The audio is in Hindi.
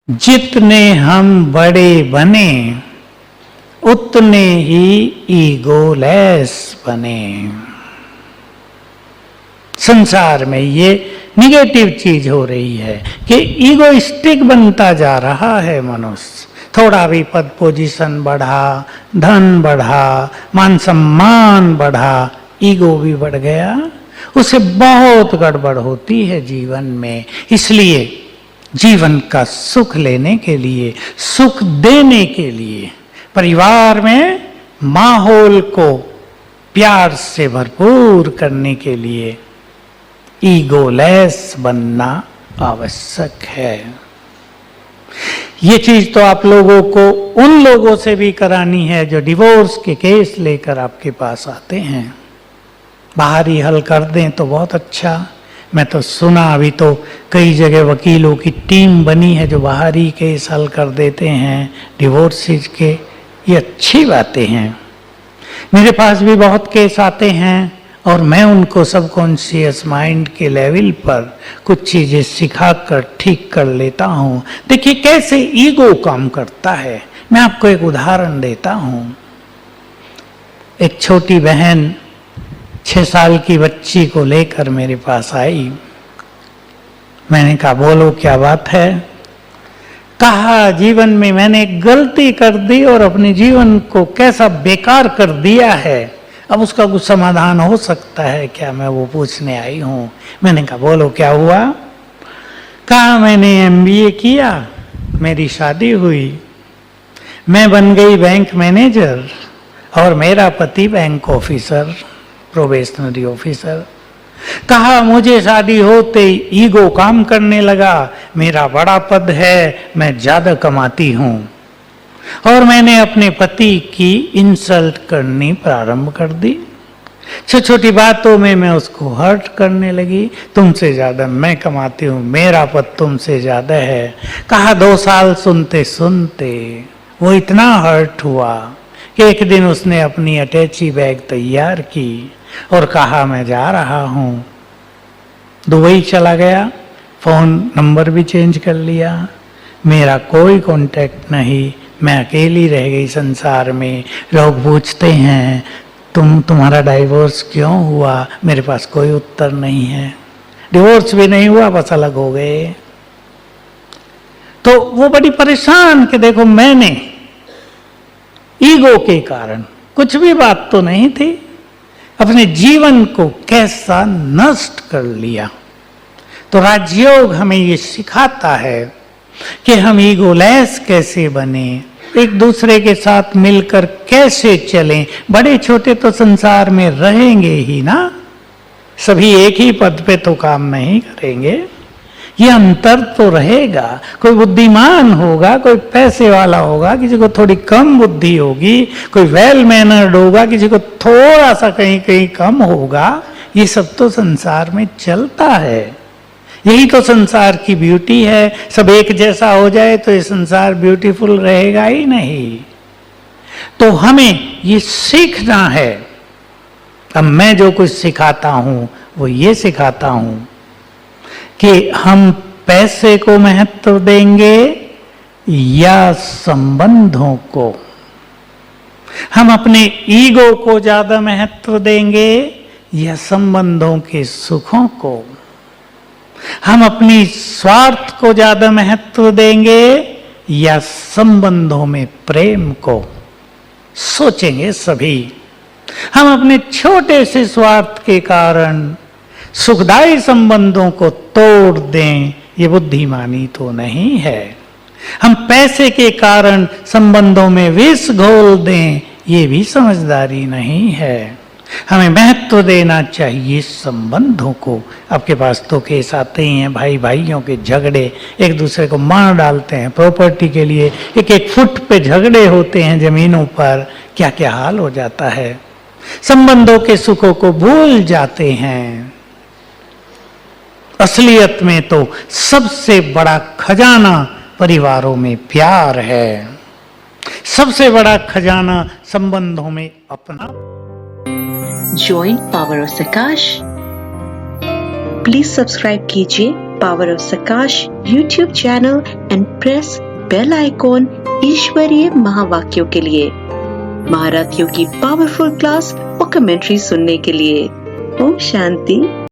जितने हम बड़े बने उतने ही ईगोलेस बने। संसार में ये निगेटिव चीज हो रही है कि ईगोइस्टिक बनता जा रहा है मनुष्य। थोड़ा भी पद पोजीशन बढ़ा, धन बढ़ा, मान सम्मान बढ़ा, ईगो भी बढ़ गया, उससे बहुत गड़बड़ होती है जीवन में। इसलिए जीवन का सुख लेने के लिए, सुख देने के लिए परिवार में माहौल को प्यार से भरपूर करने के लिए ईगोलेस बनना आवश्यक है। ये चीज तो आप लोगों को उन लोगों से भी करानी है जो डिवोर्स के केस लेकर आपके पास आते हैं। बाहरी हल कर दें तो बहुत अच्छा। मैं तो सुना अभी तो कई जगह वकीलों की टीम बनी है जो बाहरी केस हल कर देते हैं डिवोर्सेज के। ये अच्छी बातें हैं। मेरे पास भी बहुत केस आते हैं और मैं उनको सबकॉन्शियस माइंड के लेवल पर कुछ चीजें सिखाकर ठीक कर लेता हूँ। देखिए कैसे ईगो काम करता है। मैं आपको एक उदाहरण देता हूँ। एक छोटी बहन 6 साल की बच्ची को लेकर मेरे पास आई। मैंने कहा बोलो क्या बात है। कहा जीवन में मैंने गलती कर दी और अपने जीवन को कैसा बेकार कर दिया है, अब उसका कुछ समाधान हो सकता है क्या, मैं वो पूछने आई हूँ। मैंने कहा बोलो क्या हुआ। कहा मैंने MBA किया, मेरी शादी हुई, मैं बन गई बैंक मैनेजर और मेरा पति बैंक ऑफिसर, प्रोबेशनरी ऑफिसर। कहा मुझे शादी होते ही ईगो काम करने लगा, मेरा बड़ा पद है, मैं ज्यादा कमाती हूं, और मैंने अपने पति की इंसल्ट करनी प्रारंभ कर दी। छोटी छोटी बातों में मैं उसको हर्ट करने लगी। तुमसे ज्यादा मैं कमाती हूं, मेरा पद तुमसे ज्यादा है। कहा 2 साल सुनते सुनते वो इतना हर्ट हुआ कि एक दिन उसने अपनी अटैची बैग तैयार की और कहा मैं जा रहा हूं। दुबई चला गया, फोन नंबर भी चेंज कर लिया, मेरा कोई कांटेक्ट नहीं, मैं अकेली रह गई संसार में। लोग पूछते हैं तुम्हारा डाइवोर्स क्यों हुआ, मेरे पास कोई उत्तर नहीं है। डिवोर्स भी नहीं हुआ, बस अलग हो गए। तो वो बड़ी परेशान कि देखो मैंने ईगो के कारण, कुछ भी बात तो नहीं थी, अपने जीवन को कैसा नष्ट कर लिया। तो राजयोग हमें ये सिखाता है कि हम ईगोलेस कैसे बने, एक दूसरे के साथ मिलकर कैसे चलें। बड़े छोटे तो संसार में रहेंगे ही ना, सभी एक ही पद पे तो काम नहीं करेंगे। ये अंतर तो रहेगा। कोई बुद्धिमान होगा, कोई पैसे वाला होगा, किसी को थोड़ी कम बुद्धि होगी, कोई वेल मैनर्ड होगा, किसी को थोड़ा सा कहीं कहीं कम होगा। ये सब तो संसार में चलता है। यही तो संसार की ब्यूटी है। सब एक जैसा हो जाए तो ये संसार ब्यूटीफुल रहेगा ही नहीं। तो हमें ये सीखना है। अब मैं जो कुछ सिखाता हूं वो ये सिखाता हूं कि हम पैसे को महत्व देंगे या संबंधों को। हम अपने ईगो को ज्यादा महत्व देंगे या संबंधों के सुखों को। हम अपनी स्वार्थ को ज्यादा महत्व देंगे या संबंधों में प्रेम को। सोचेंगे सभी। हम अपने छोटे से स्वार्थ के कारण सुखदायी संबंधों को तोड़ दें, ये बुद्धिमानी तो नहीं है। हम पैसे के कारण संबंधों में विष घोल दें, ये भी समझदारी नहीं है। हमें महत्व देना चाहिए संबंधों को। आपके पास तो केस आते ही हैं, भाई भाइयों के झगड़े, एक दूसरे को मार डालते हैं प्रॉपर्टी के लिए, 1-1 फुट पे झगड़े होते हैं जमीनों पर, क्या क्या हाल हो जाता है। संबंधों के सुखों को भूल जाते हैं। असलियत में तो सबसे बड़ा खजाना परिवारों में प्यार है। सबसे बड़ा खजाना संबंधों में अपना। Join power of Prakash. Please subscribe कीजिए Power of Sakash YouTube channel and press bell icon ईश्वरीय महावाक्यों के लिए, महारथियों की पावरफुल क्लास और कमेंट्री सुनने के लिए। ओम शांति।